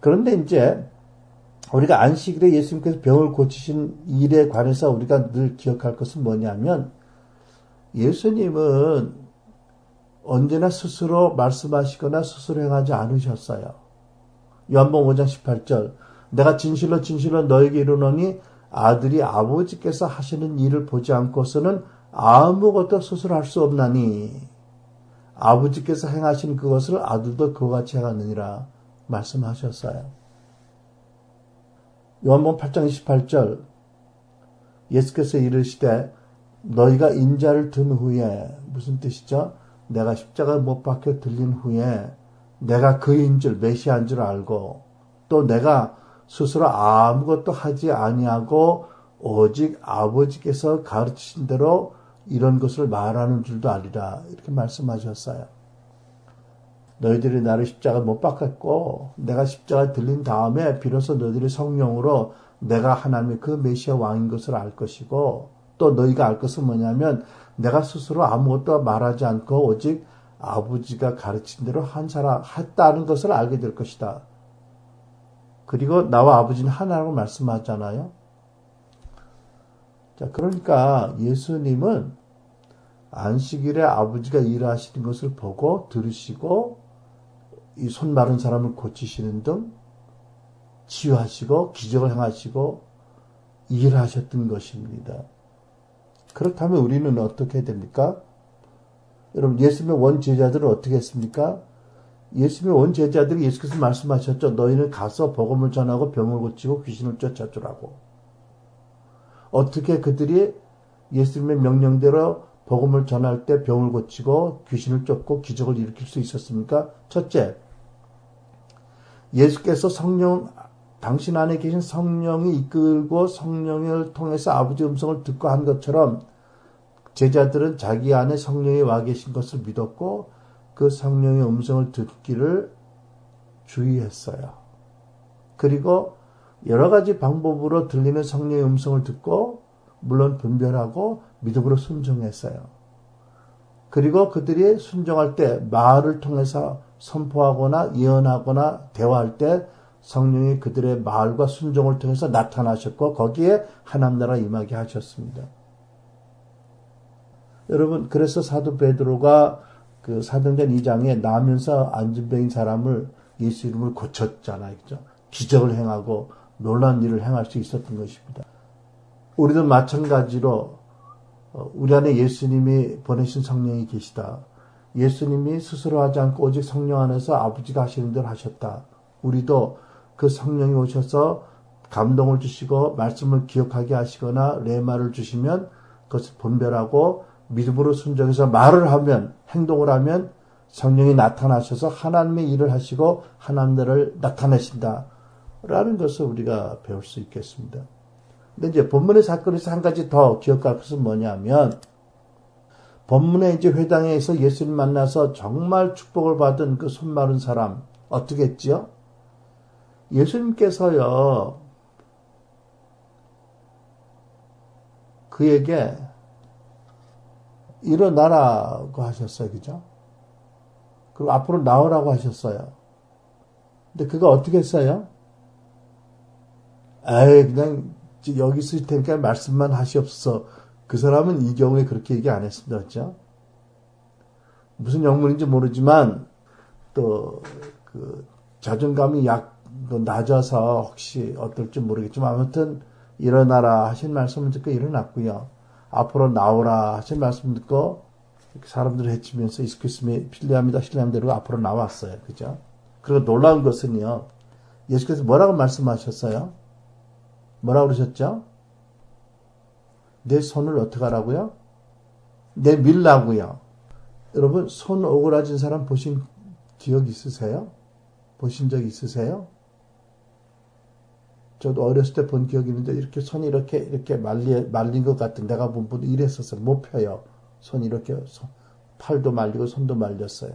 그런데 이제 우리가 안식일에 예수님께서 병을 고치신 일에 관해서 우리가 늘 기억할 것은 뭐냐면 예수님은 언제나 스스로 말씀하시거나 스스로 행하지 않으셨어요. 요한복음 5장 18절 내가 진실로 진실로 너에게 이르노니 아들이 아버지께서 하시는 일을 보지 않고서는 아무것도 스스로 할 수 없나니 아버지께서 행하신 그것을 아들도 그와 같이 행하느니라 말씀하셨어요. 요한복음 8장 28절 예수께서 이르시되 너희가 인자를 든 후에 무슨 뜻이죠? 내가 십자가에 못 박혀 들린 후에 내가 그인 줄 메시아인 줄 알고 또 내가 스스로 아무것도 하지 아니하고 오직 아버지께서 가르치신 대로 이런 것을 말하는 줄도 알리라 이렇게 말씀하셨어요. 너희들이 나를 십자가에 못 박았고 내가 십자가에 들린 다음에 비로소 너희들이 성령으로 내가 하나님의 그 메시아 왕인 것을 알 것이고 또 너희가 알 것은 뭐냐면 내가 스스로 아무것도 말하지 않고 오직 아버지가 가르친 대로 했다는 것을 알게 될 것이다. 그리고 나와 아버지는 하나라고 말씀하잖아요. 자, 그러니까 예수님은 안식일에 아버지가 일하시는 것을 보고 들으시고 이 손 마른 사람을 고치시는 등 치유하시고 기적을 행하시고 일하셨던 것입니다. 그렇다면 우리는 어떻게 됩니까? 여러분 예수님의 원제자들은 어떻게 했습니까? 예수님의 원제자들이 예수께서 말씀하셨죠. 너희는 가서 복음을 전하고 병을 고치고 귀신을 쫓아주라고. 어떻게 그들이 예수님의 명령대로 복음을 전할 때 병을 고치고 귀신을 쫓고 기적을 일으킬 수 있었습니까? 첫째, 예수께서 당신 안에 계신 성령이 이끌고 성령을 통해서 아버지의 음성을 듣고 한 것처럼 제자들은 자기 안에 성령이 와 계신 것을 믿었고 그 성령의 음성을 듣기를 주의했어요. 그리고 여러 가지 방법으로 들리는 성령의 음성을 듣고 물론 분별하고 믿음으로 순종했어요. 그리고 그들이 순종할 때 말을 통해서 선포하거나 예언하거나 대화할 때 성령이 그들의 말과 순종을 통해서 나타나셨고 거기에 하나님 나라가 임하게 하셨습니다. 여러분 그래서 사도 베드로가 그 사도행전 2장에 나면서 안진병인 사람을 예수 이름으로 고쳤잖아요. 그죠? 기적을 행하고 놀라운 일을 행할 수 있었던 것입니다. 우리도 마찬가지로 우리 안에 예수님이 보내신 성령이 계시다. 예수님이 스스로 하지 않고 오직 성령 안에서 아버지가 하시는 대로 하셨다. 우리도 그 성령이 오셔서 감동을 주시고 말씀을 기억하게 하시거나 레마를 주시면 그것을 분별하고 믿음으로 순종해서 말을 하면, 행동을 하면 성령이 나타나셔서 하나님의 일을 하시고 하나님을 나타내신다 라는 것을 우리가 배울 수 있겠습니다. 근데 이제 본문의 사건에서 한 가지 더 기억할 것은 뭐냐면, 본문에 이제 회당에서 예수님 만나서 정말 축복을 받은 그 손 마른 사람 어떻게 했지요? 예수님께서요 그에게 일어나라고 하셨어요. 그죠? 그리고 앞으로 나오라고 하셨어요. 근데 그가 어떻게 했어요? 에이, 그냥 여기 있을 테니까 말씀만 하시옵소서. 그 사람은 이 경우에 그렇게 얘기 안 했습니다. 그죠? 무슨 영문인지 모르지만 또 그 자존감이 낮아서 혹시 어떨지 모르겠지만 아무튼 일어나라 하신 말씀을 듣고 일어났고요. 앞으로 나오라 하신 말씀 듣고 사람들을 해치면서 예수께서 필요합니다. 신뢰함대로 앞으로 나왔어요. 그죠? 그리고 놀라운 것은요. 예수께서 뭐라고 말씀하셨어요? 뭐라고 그러셨죠? 내 손을 어떻게 하라고요? 내밀라고요. 여러분 손 오그라진 사람 보신 기억 있으세요? 보신 적 있으세요? 저도 어렸을 때 본 기억이 있는데 이렇게 손이 이렇게 말린 것 같은 내가 본 분도 이랬었어요. 못 펴요. 손이 이렇게 팔도 말리고 손도 말렸어요.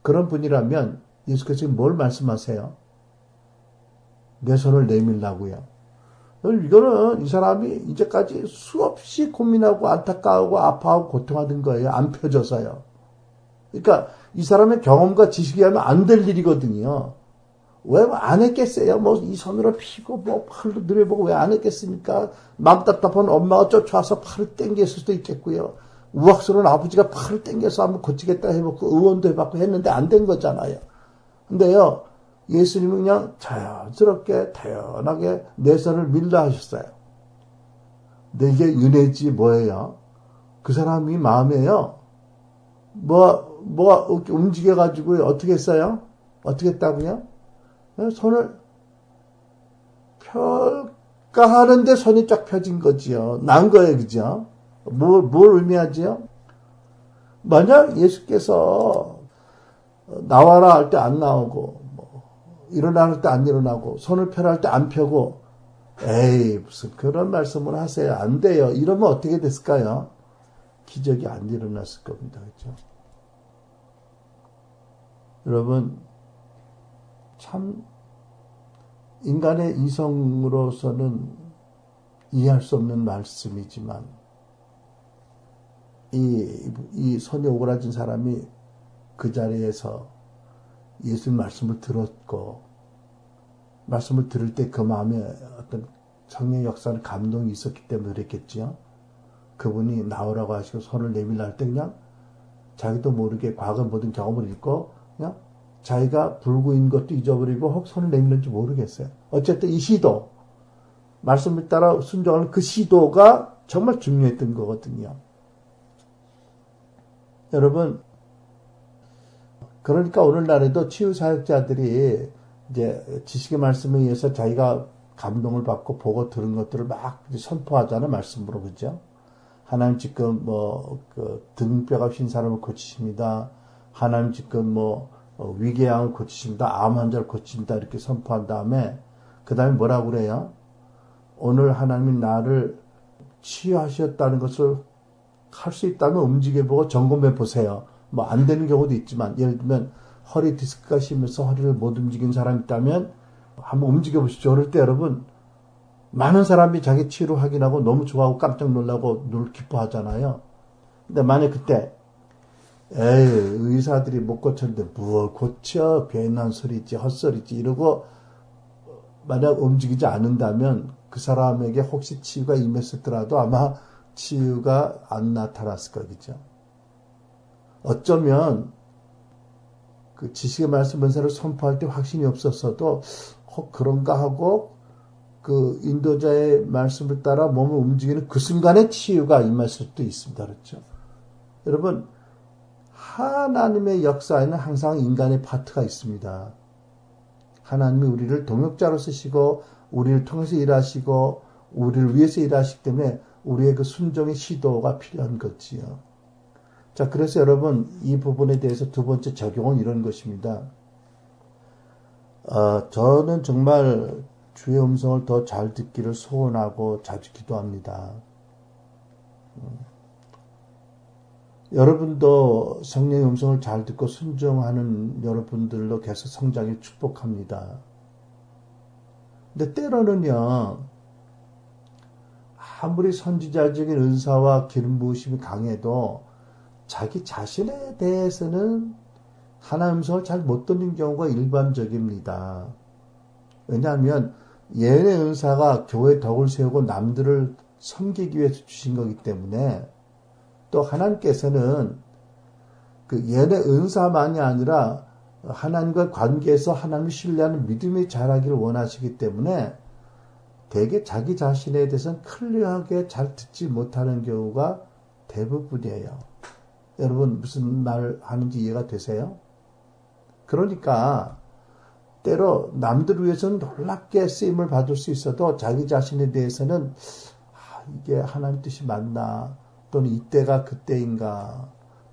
그런 분이라면 예수께서 지금 뭘 말씀하세요? 내 손을 내밀라고요. 이거는 이 사람이 이제까지 수없이 고민하고 안타까워하고 아파하고 고통하던 거예요. 안 펴져서요. 그러니까 이 사람의 경험과 지식이 하면 안 될 일이거든요. 왜 안 했겠어요? 뭐 이 손으로 피고 뭐 팔도 늘려보고 왜 안 했겠습니까? 마음 답답한 엄마가 쫓아와서 팔을 당겼을 수도 있겠고요. 우악스러운 아버지가 팔을 당겨서 한번 고치겠다 해보고 의원도 해봤고 했는데 안 된 거잖아요. 근데요. 예수님은 그냥 자연스럽게 태연하게 내 손을 밀라 하셨어요. 근데 이게 은혜지 뭐예요? 그 사람이 마음에요. 뭐가 움직여가지고 어떻게 했어요? 어떻게 했다고요? 손을 펼까 하는데 손이 쫙 펴진 거지요. 난 거예요. 그죠? 뭘 의미하지요? 만약 예수께서 나와라 할 때 안 나오고 일어날 때 안 일어나고 손을 펴라 할 때 안 펴고 에이 무슨 그런 말씀을 하세요. 안 돼요. 이러면 어떻게 됐을까요? 기적이 안 일어났을 겁니다. 그렇죠? 여러분 참 인간의 이성으로서는 이해할 수 없는 말씀이지만 이 손이 오그라진 사람이 그 자리에서 예수님 말씀을 들었고 말씀을 들을 때 그 마음에 어떤 성령의 역사는 감동이 있었기 때문에 그랬겠지요. 그분이 나오라고 하시고 손을 내밀라 할 때 그냥 자기도 모르게 과거 모든 경험을 잊고 그냥 자기가 불구인 것도 잊어버리고 혹 손을 내밀는지 모르겠어요. 어쨌든 이 시도 말씀을 따라 순종하는 그 시도가 정말 중요했던 거거든요. 여러분 그러니까 오늘날에도 치유사역자들이 이제 지식의 말씀에 의해서 자기가 감동을 받고 보고 들은 것들을 막 선포하잖아요. 말씀으로. 그죠? 하나님 지금 등뼈가 휜 사람을 고치십니다. 하나님 지금 위궤양을 고치십니다. 암 환자를 고치십니다. 이렇게 선포한 다음에 그 다음에 뭐라고 그래요? 오늘 하나님이 나를 치유하셨다는 것을 할 수 있다면 움직여보고 점검해 보세요. 안 되는 경우도 있지만 예를 들면 허리 디스크가 심해서 허리를 못 움직이는 사람이 있다면 한번 움직여 보십시오. 그럴 때 여러분 많은 사람이 자기 치유를 확인하고 너무 좋아하고 깜짝 놀라고 늘 기뻐하잖아요. 근데 만약 그때 의사들이 못 고쳤는데 뭘 고쳐 괜한 소리지 헛소리지 이러고 만약 움직이지 않는다면 그 사람에게 혹시 치유가 임했었더라도 아마 치유가 안 나타났을 거겠죠. 어쩌면 그 지식의 말씀 은사를 선포할 때 확신이 없었어도 그런가 하고 그 인도자의 말씀을 따라 몸을 움직이는 그 순간에 치유가 임했을 수도 있습니다. 그렇죠? 여러분 하나님의 역사에는 항상 인간의 파트가 있습니다. 하나님이 우리를 동역자로 쓰시고 우리를 통해서 일하시고 우리를 위해서 일하시기 때문에 우리의 그 순종의 시도가 필요한 거지요. 자, 그래서 여러분 이 부분에 대해서 두 번째 적용은 이런 것입니다. 저는 정말 주의 음성을 더 잘 듣기를 소원하고 자주 기도합니다. 여러분도 성령의 음성을 잘 듣고 순종하는 여러분들로 계속 성장을 축복합니다. 근데 때로는요, 아무리 선지자적인 은사와 기름 부으심이 강해도 자기 자신에 대해서는 하나님의 음성을 잘 못 듣는 경우가 일반적입니다. 왜냐하면 예언의 은사가 교회의 덕을 세우고 남들을 섬기기 위해서 주신 거기 때문에 또 하나님께서는 그 예언의 은사만이 아니라 하나님과 관계에서 하나님을 신뢰하는 믿음이 자라기를 원하시기 때문에 대개 자기 자신에 대해서는 클리어하게 잘 듣지 못하는 경우가 대부분이에요. 여러분 무슨 말 하는지 이해가 되세요? 그러니까 때로 남들을 위해서는 놀랍게 쓰임을 받을 수 있어도 자기 자신에 대해서는 이게 하나님 뜻이 맞나, 또는 이때가 그때인가,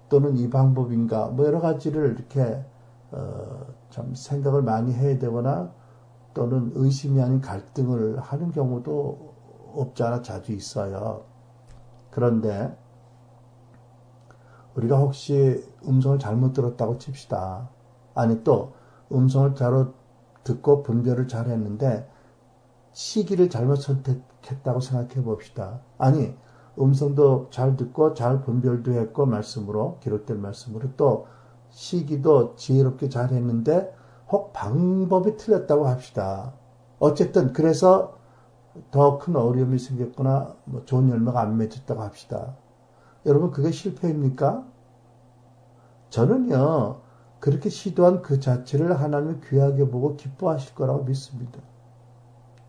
또는 이 방법인가, 뭐 여러 가지를 이렇게 참 생각을 많이 해야 되거나 또는 의심이 아닌 갈등을 하는 경우도 없지 않아 자주 있어요. 그런데 우리가 혹시 음성을 잘못 들었다고 칩시다. 아니 또 음성을 잘 듣고 분별을 잘 했는데 시기를 잘못 선택했다고 생각해 봅시다. 아니 음성도 잘 듣고 잘 분별도 했고 말씀으로 기록된 말씀으로 또 시기도 지혜롭게 잘 했는데 혹 방법이 틀렸다고 합시다. 어쨌든 그래서 더 큰 어려움이 생겼거나 뭐 좋은 열매가 안 맺혔다고 합시다. 여러분 그게 실패입니까? 저는요 그렇게 시도한 그 자체를 하나님이 귀하게 보고 기뻐하실 거라고 믿습니다.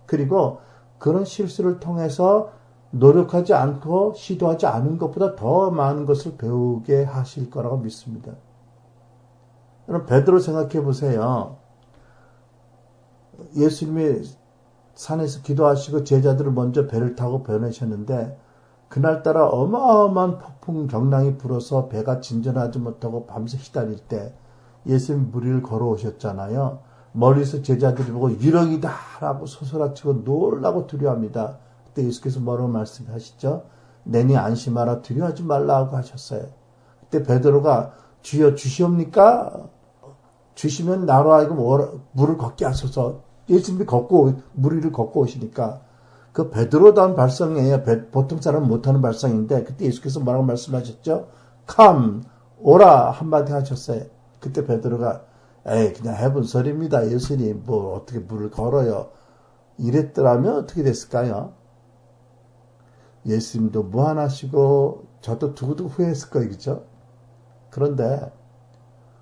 그리고 그런 실수를 통해서 노력하지 않고 시도하지 않은 것보다 더 많은 것을 배우게 하실 거라고 믿습니다. 여러분 베드로 생각해 보세요. 예수님이 산에서 기도하시고 제자들을 먼저 배를 타고 보내셨는데 그날따라 어마어마한 폭풍 경랑이 불어서 배가 진전하지 못하고 밤새 시달릴 때 예수님 무리를 걸어오셨잖아요. 멀리서 제자들이 보고 유령이다 라고 소설아치고 놀라고 두려워합니다. 그때 예수께서 뭐라고 말씀하시죠? 내니 안심하라 두려워하지 말라고 하셨어요. 그때 베드로가 주여 주시옵니까? 주시면 나로 하여금 물을 걷게 하소서. 예수님이 무리를 걷고 오시니까 그 베드로다운 발성이에요. 보통 사람은 못하는 발성인데 그때 예수께서 뭐라고 말씀하셨죠? Come, 오라 한마디 하셨어요. 그때 베드로가 에이 그냥 해본 소리입니다. 예수님 뭐 어떻게 물을 걸어요. 이랬더라면 어떻게 됐을까요? 예수님도 무한하시고 저도 두고두고 후회했을 거예요. 그죠? 그런데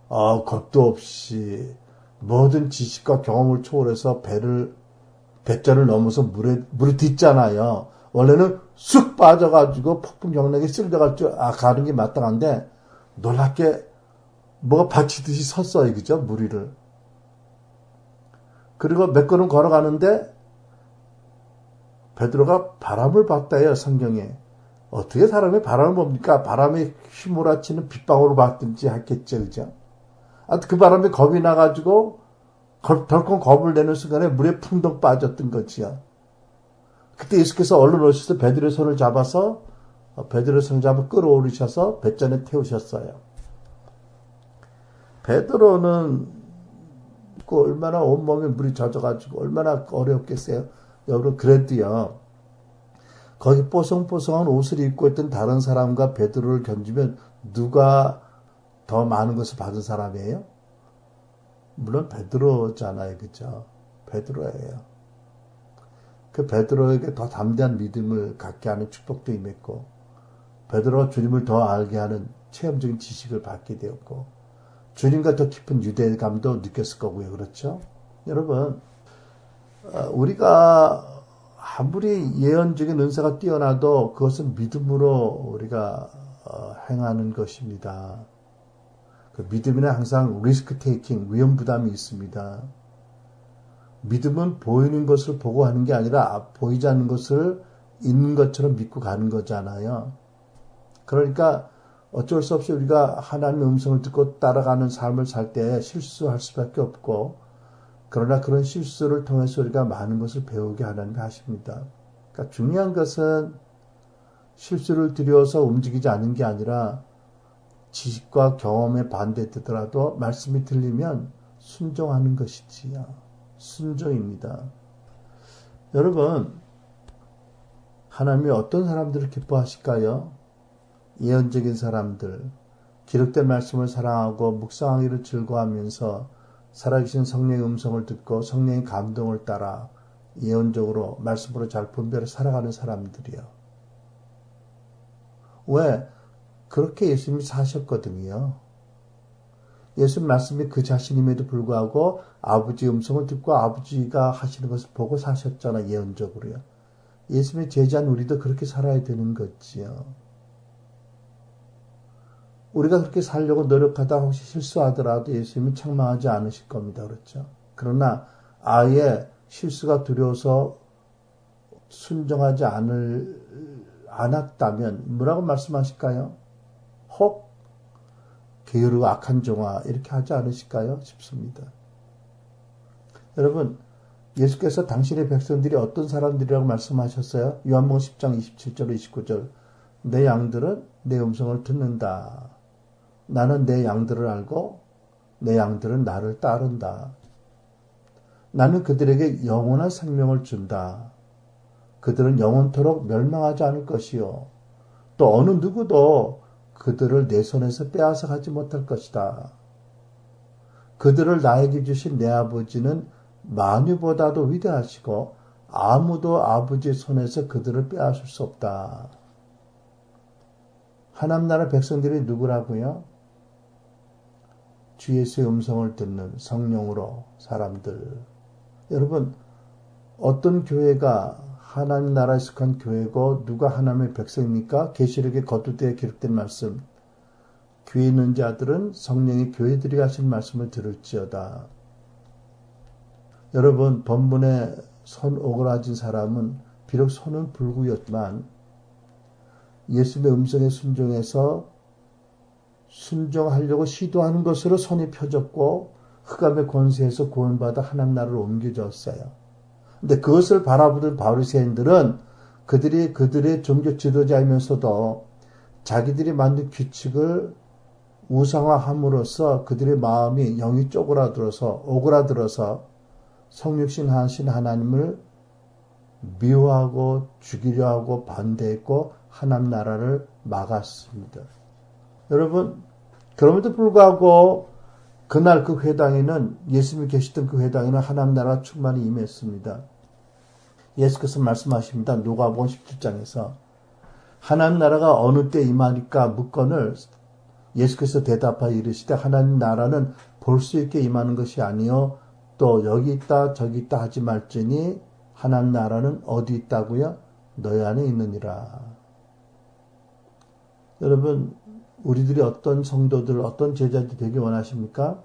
겁도 없이 모든 지식과 경험을 초월해서 배전을 넘어서 물에 딛잖아요. 원래는 쑥 빠져가지고 폭풍 경락에 쓸려갈 가는 게 마땅한데 놀랍게 뭐가 받치듯이 섰어요. 그죠? 물 위를. 그리고 몇 걸음 걸어가는데 베드로가 바람을 봤다요. 성경에. 어떻게 사람이 바람을 봅니까? 바람에 휘몰아치는 빗방울을 봤든지 했겠죠. 그죠? 그 바람에 겁이 나가지고 덜컹 겁을 내는 순간에 물에 풍덩 빠졌던 거지요. 그때 예수께서 얼른 오셔서 베드로의 손을 잡아서 베드로의 손을 잡아 끌어올리셔서 배전에 태우셨어요. 베드로는 얼마나 온몸에 물이 젖어가지고 얼마나 어렵겠어요. 여러분 그래도요. 거기 뽀송뽀송한 옷을 입고 있던 다른 사람과 베드로를 견주면 누가 더 많은 것을 받은 사람이에요? 물론 베드로잖아요. 그죠? 베드로예요. 그 베드로에게 더 담대한 믿음을 갖게 하는 축복도 임했고 베드로가 주님을 더 알게 하는 체험적인 지식을 받게 되었고 주님과 더 깊은 유대감도 느꼈을 거고요. 그렇죠? 여러분 우리가 아무리 예언적인 은사가 뛰어나도 그것은 믿음으로 우리가 행하는 것입니다. 그 믿음에는 항상 리스크 테이킹, 위험 부담이 있습니다. 믿음은 보이는 것을 보고 하는 게 아니라 보이지 않는 것을 있는 것처럼 믿고 가는 거잖아요. 그러니까 어쩔 수 없이 우리가 하나님의 음성을 듣고 따라가는 삶을 살 때 실수할 수밖에 없고, 그러나 그런 실수를 통해서 우리가 많은 것을 배우게 하나님이 하십니다. 그러니까 중요한 것은 실수를 들여서 움직이지 않는 게 아니라 지식과 경험에 반대되더라도 말씀이 들리면 순종하는 것이지요. 순종입니다. 여러분, 하나님이 어떤 사람들을 기뻐하실까요? 예언적인 사람들, 기록된 말씀을 사랑하고 묵상하기를 즐거워하면서 살아계신 성령의 음성을 듣고 성령의 감동을 따라 예언적으로 말씀으로 잘 분별해 살아가는 사람들이요. 왜? 그렇게 예수님이 사셨거든요. 예수님 말씀이 그 자신임에도 불구하고 아버지 음성을 듣고 아버지가 하시는 것을 보고 사셨잖아, 예언적으로요. 예수님의 제자인 우리도 그렇게 살아야 되는 거지요. 우리가 그렇게 살려고 노력하다 혹시 실수하더라도 예수님이 책망하지 않으실 겁니다. 그렇죠? 그러나 아예 실수가 두려워서 순종하지 않았다면 뭐라고 말씀하실까요? 혹 게으르고 악한 종아 이렇게 하지 않으실까요? 싶습니다. 여러분, 예수께서 당신의 백성들이 어떤 사람들이라고 말씀하셨어요? 요한복음 10장 27절 29절 내 양들은 내 음성을 듣는다. 나는 내 양들을 알고 내 양들은 나를 따른다. 나는 그들에게 영원한 생명을 준다. 그들은 영원토록 멸망하지 않을 것이요. 또 어느 누구도 그들을 내 손에서 빼앗아 가지 못할 것이다. 그들을 나에게 주신 내 아버지는 만유보다도 위대하시고 아무도 아버지의 손에서 그들을 빼앗을 수 없다. 하나님 나라 백성들이 누구라고요? 주 예수의 음성을 듣는 성령으로 사람들. 여러분, 어떤 교회가 하나님 나라에 속한 교회고 누가 하나님의 백성입니까? 계시록에 거두되어 기록된 말씀. 귀에 있는 자들은 성령이 교회들이 하신 말씀을 들을지어다. 여러분, 본문에 손 오그라진 사람은 비록 손은 불구였지만 예수님의 음성에 순종해서 순종하려고 시도하는 것으로 손이 펴졌고 흑암의 권세에서 구원받아 하나님 나라를 옮겨졌어요. 근데 그것을 바라보던 바리새인들은 그들이 그들의 종교 지도자이면서도 자기들이 만든 규칙을 우상화함으로써 그들의 마음이 영이 오그라들어서 성육신 하신 하나님을 미워하고 죽이려 하고 반대했고 하나님 나라를 막았습니다. 여러분, 그럼에도 불구하고 그날 그 회당에는 예수님이 계시던 그 회당에는 하나님 나라 충만히 임했습니다. 예수께서 말씀하십니다. 누가복음 17장에서 하나님 나라가 어느 때 임하니까 묻건을 예수께서 대답하여 이르시되 하나님 나라는 볼 수 있게 임하는 것이 아니요 또 여기 있다 저기 있다 하지 말지니 하나님 나라는 어디 있다고요? 너희 안에 있느니라. 여러분, 우리들이 어떤 성도들, 어떤 제자들이 되기 원하십니까?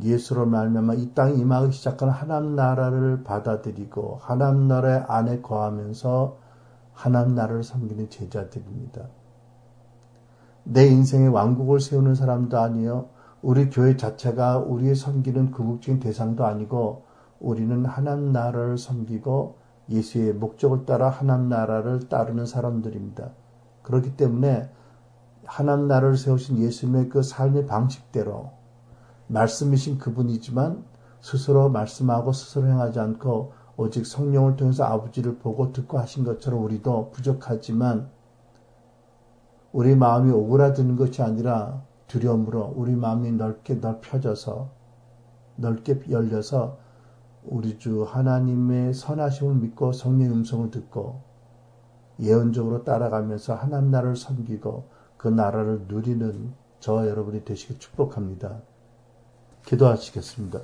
예수로 말미암아 이 땅에 임하기 시작한 하나님 나라를 받아들이고 하나님 나라 안에 거하면서 하나님 나라를 섬기는 제자들입니다. 내 인생의 왕국을 세우는 사람도 아니요, 우리 교회 자체가 우리의 섬기는 궁극적인 대상도 아니고 우리는 하나님 나라를 섬기고 예수의 목적을 따라 하나님 나라를 따르는 사람들입니다. 그렇기 때문에 하나님 나라를 세우신 예수님의 그 삶의 방식대로 말씀이신 그분이지만 스스로 말씀하고 스스로 행하지 않고 오직 성령을 통해서 아버지를 보고 듣고 하신 것처럼 우리도 부족하지만 우리 마음이 오그라드는 것이 아니라 두려움으로 우리 마음이 넓게 열려서 우리 주 하나님의 선하심을 믿고 성령의 음성을 듣고 예언적으로 따라가면서 하나님 나라를 섬기고 그 나라를 누리는 저와 여러분이 되시길 축복합니다. 기도하시겠습니다.